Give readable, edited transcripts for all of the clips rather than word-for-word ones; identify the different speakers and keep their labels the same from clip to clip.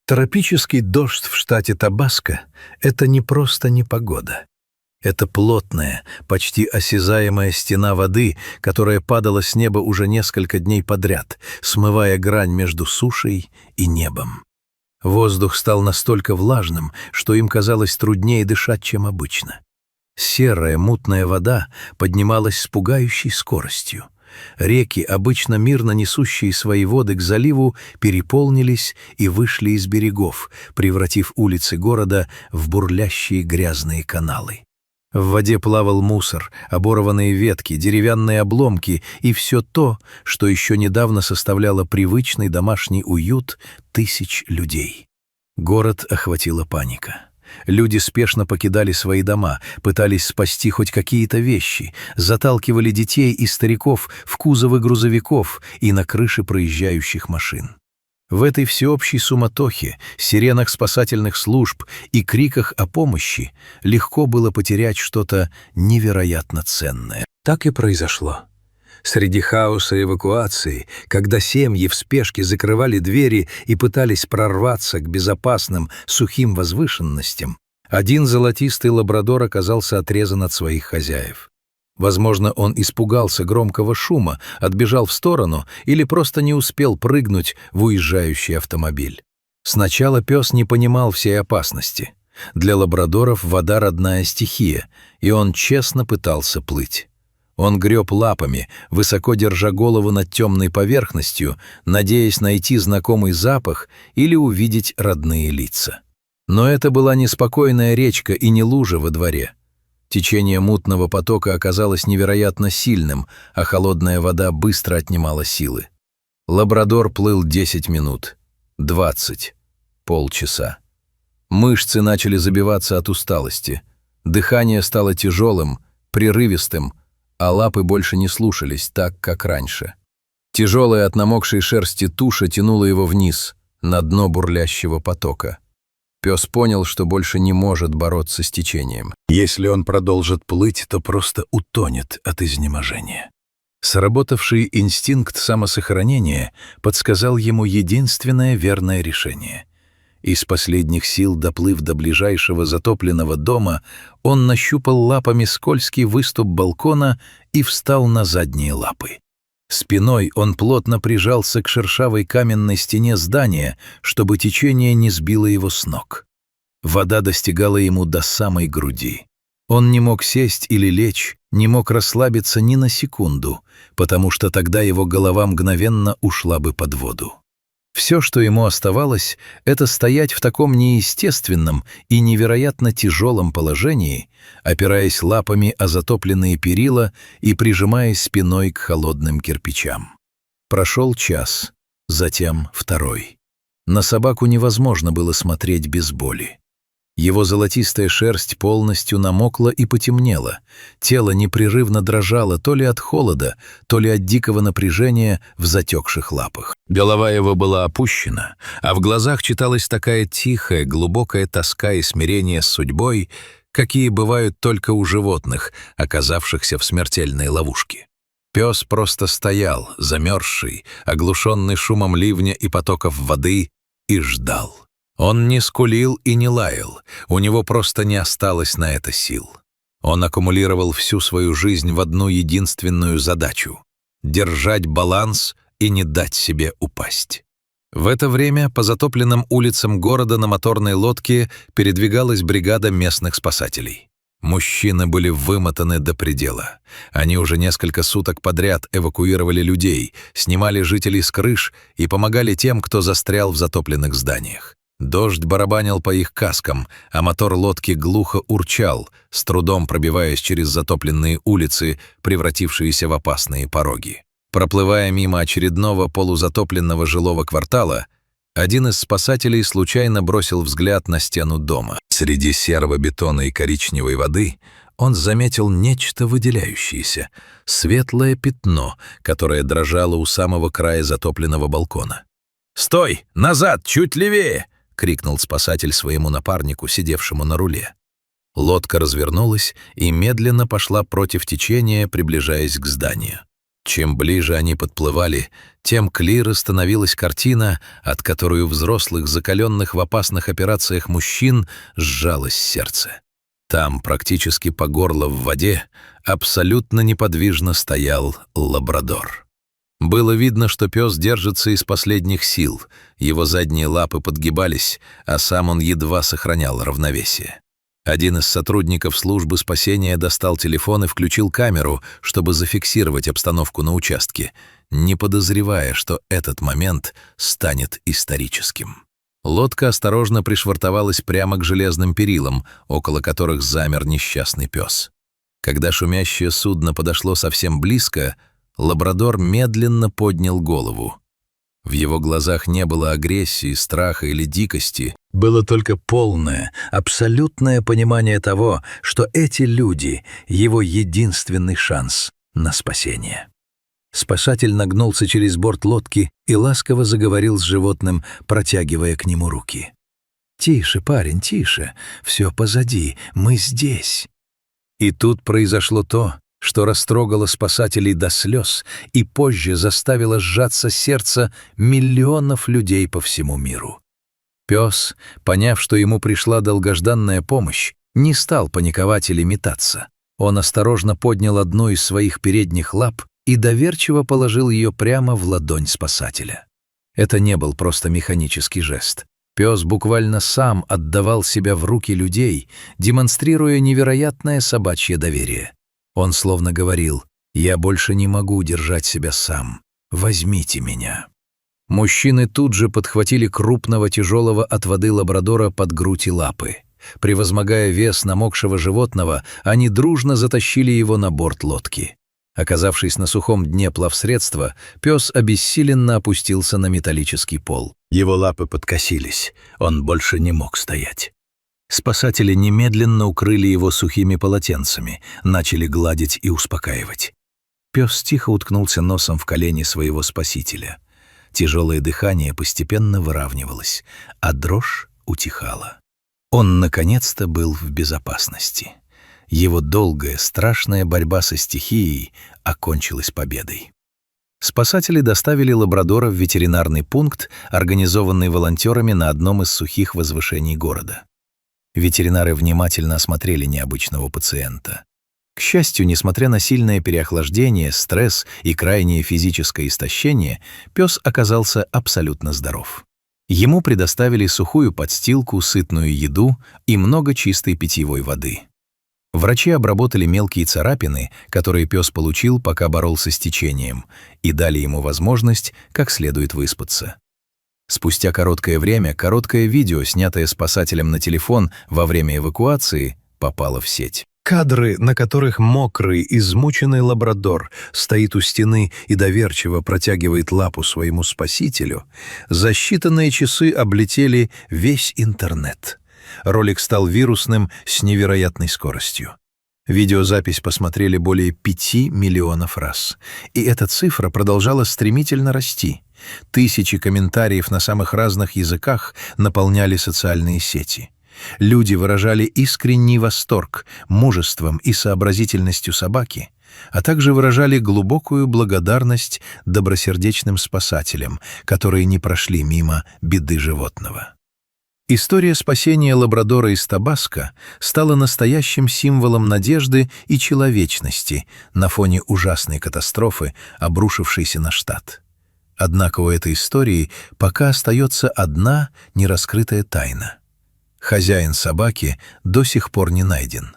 Speaker 1: Тропический дождь в штате Табаско — это не просто непогода. Это плотная, почти осязаемая стена воды, которая падала с неба уже несколько дней подряд, смывая грань между сушей и небом. Воздух стал настолько влажным, что им казалось труднее дышать, чем обычно. Серая мутная вода поднималась с пугающей скоростью. Реки, обычно мирно несущие свои воды к заливу, переполнились и вышли из берегов, превратив улицы города в бурлящие грязные каналы. В воде плавал мусор, оборванные ветки, деревянные обломки и все то, что еще недавно составляло привычный домашний уют тысяч людей. Город охватила паника. Люди спешно покидали свои дома, пытались спасти хоть какие-то вещи, заталкивали детей и стариков в кузовы грузовиков и на крыши проезжающих машин. В этой всеобщей суматохе, сиренах спасательных служб и криках о помощи легко было потерять что-то невероятно ценное. Так и произошло. Среди хаоса эвакуации, когда семьи в спешке закрывали двери и пытались прорваться к безопасным сухим возвышенностям, один золотистый лабрадор оказался отрезан от своих хозяев. Возможно, он испугался громкого шума, отбежал в сторону или просто не успел прыгнуть в уезжающий автомобиль. Сначала пес не понимал всей опасности. Для лабрадоров вода — родная стихия, и он честно пытался плыть. Он греб лапами, высоко держа голову над темной поверхностью, надеясь найти знакомый запах или увидеть родные лица. Но это была не спокойная речка и не лужа во дворе. Течение мутного потока оказалось невероятно сильным, а холодная вода быстро отнимала силы. Лабрадор плыл 10 минут, 20, полчаса. Мышцы начали забиваться от усталости. Дыхание стало тяжелым, прерывистым, а лапы больше не слушались так, как раньше. Тяжелая от намокшей шерсти туша тянула его вниз, на дно бурлящего потока. Пес понял, что больше не может бороться с течением. Если он продолжит плыть, то просто утонет от изнеможения. Сработавший инстинкт самосохранения подсказал ему единственное верное решение. Из последних сил, доплыв до ближайшего затопленного дома, он нащупал лапами скользкий выступ балкона и встал на задние лапы. Спиной он плотно прижался к шершавой каменной стене здания, чтобы течение не сбило его с ног. Вода достигала ему до самой груди. Он не мог сесть или лечь, не мог расслабиться ни на секунду, потому что тогда его голова мгновенно ушла бы под воду. Все, что ему оставалось, это стоять в таком неестественном и невероятно тяжелом положении, опираясь лапами о затопленные перила и прижимаясь спиной к холодным кирпичам. Прошел час, затем второй. На собаку невозможно было смотреть без боли. Его золотистая шерсть полностью намокла и потемнела, тело непрерывно дрожало то ли от холода, то ли от дикого напряжения в затекших лапах. Голова его была опущена, а в глазах читалась такая тихая, глубокая тоска и смирение с судьбой, какие бывают только у животных, оказавшихся в смертельной ловушке. Пес просто стоял, замерзший, оглушенный шумом ливня и потоков воды, и ждал. Он не скулил и не лаял, у него просто не осталось на это сил. Он аккумулировал всю свою жизнь в одну единственную задачу — держать баланс и не дать себе упасть. В это время по затопленным улицам города на моторной лодке передвигалась бригада местных спасателей. Мужчины были вымотаны до предела. Они уже несколько суток подряд эвакуировали людей, снимали жителей с крыш и помогали тем, кто застрял в затопленных зданиях. Дождь барабанил по их каскам, а мотор лодки глухо урчал, с трудом пробиваясь через затопленные улицы, превратившиеся в опасные пороги. Проплывая мимо очередного полузатопленного жилого квартала, один из спасателей случайно бросил взгляд на стену дома. Среди серого бетона и коричневой воды он заметил нечто выделяющееся, светлое пятно, которое дрожало у самого края затопленного балкона. «Стой! Назад! Чуть левее!» — крикнул спасатель своему напарнику, сидевшему на руле. Лодка развернулась и медленно пошла против течения, приближаясь к зданию. Чем ближе они подплывали, тем клире становилась картина, от которой у взрослых, закаленных в опасных операциях мужчин, сжалось сердце. Там, практически по горло в воде, абсолютно неподвижно стоял лабрадор. Было видно, что пес держится из последних сил, его задние лапы подгибались, а сам он едва сохранял равновесие. Один из сотрудников службы спасения достал телефон и включил камеру, чтобы зафиксировать обстановку на участке, не подозревая, что этот момент станет историческим. Лодка осторожно пришвартовалась прямо к железным перилам, около которых замер несчастный пес. Когда шумящее судно подошло совсем близко, лабрадор медленно поднял голову. В его глазах не было агрессии, страха или дикости, было только полное, абсолютное понимание того, что эти люди — его единственный шанс на спасение. Спасатель нагнулся через борт лодки и ласково заговорил с животным, протягивая к нему руки. «Тише, парень, тише, все позади, мы здесь». И тут произошло то, что растрогало спасателей до слез и позже заставило сжаться сердце миллионов людей по всему миру. Пес, поняв, что ему пришла долгожданная помощь, не стал паниковать или метаться. Он осторожно поднял одну из своих передних лап и доверчиво положил ее прямо в ладонь спасателя. Это не был просто механический жест. Пес буквально сам отдавал себя в руки людей, демонстрируя невероятное собачье доверие. Он словно говорил: «Я больше не могу держать себя сам. Возьмите меня». Мужчины тут же подхватили крупного, тяжелого от воды лабрадора под грудь и лапы. Превозмогая вес намокшего животного, они дружно затащили его на борт лодки. Оказавшись на сухом дне плавсредства, пес обессиленно опустился на металлический пол. Его лапы подкосились, он больше не мог стоять. Спасатели немедленно укрыли его сухими полотенцами, начали гладить и успокаивать. Пес тихо уткнулся носом в колени своего спасителя. Тяжелое дыхание постепенно выравнивалось, а дрожь утихала. Он наконец-то был в безопасности. Его долгая, страшная борьба со стихией окончилась победой. Спасатели доставили лабрадора в ветеринарный пункт, организованный волонтерами на одном из сухих возвышений города. Ветеринары внимательно осмотрели необычного пациента. К счастью, несмотря на сильное переохлаждение, стресс и крайнее физическое истощение, пес оказался абсолютно здоров. Ему предоставили сухую подстилку, сытную еду и много чистой питьевой воды. Врачи обработали мелкие царапины, которые пес получил, пока боролся с течением, и дали ему возможность как следует выспаться. Спустя короткое время короткое видео, снятое спасателем на телефон во время эвакуации, попало в сеть. Кадры, на которых мокрый, измученный лабрадор стоит у стены и доверчиво протягивает лапу своему спасителю, за считанные часы облетели весь интернет. Ролик стал вирусным с невероятной скоростью. Видеозапись посмотрели более 5 миллионов раз. И эта цифра продолжала стремительно расти. Тысячи комментариев на самых разных языках наполняли социальные сети. Люди выражали искренний восторг мужеством и сообразительностью собаки, а также выражали глубокую благодарность добросердечным спасателям, которые не прошли мимо беды животного. История спасения лабрадора из Табаско стала настоящим символом надежды и человечности на фоне ужасной катастрофы, обрушившейся на штат. Однако у этой истории пока остается одна нераскрытая тайна. Хозяин собаки до сих пор не найден.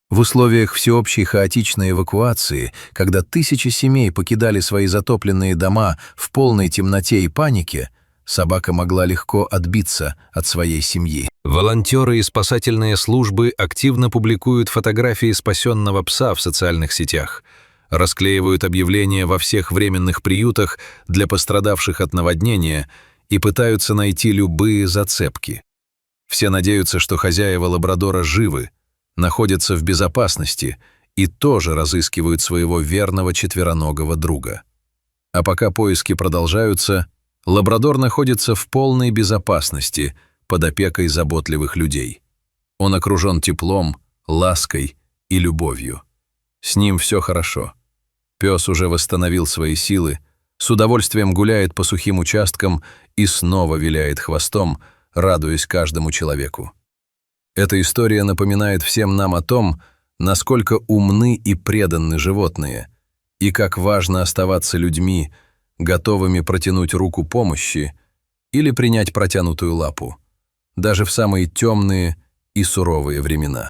Speaker 1: В условиях всеобщей хаотичной эвакуации, когда тысячи семей покидали свои затопленные дома в полной темноте и панике, собака могла легко отбиться от своей семьи. Волонтеры и спасательные службы активно публикуют фотографии спасенного пса в социальных сетях, расклеивают объявления во всех временных приютах для пострадавших от наводнения и пытаются найти любые зацепки. Все надеются, что хозяева лабрадора живы, находятся в безопасности и тоже разыскивают своего верного четвероногого друга. А пока поиски продолжаются, лабрадор находится в полной безопасности под опекой заботливых людей. Он окружен теплом, лаской и любовью. С ним все хорошо. Пес уже восстановил свои силы, с удовольствием гуляет по сухим участкам и снова виляет хвостом, радуясь каждому человеку. Эта история напоминает всем нам о том, насколько умны и преданны животные, и как важно оставаться людьми, готовыми протянуть руку помощи или принять протянутую лапу, даже в самые темные и суровые времена.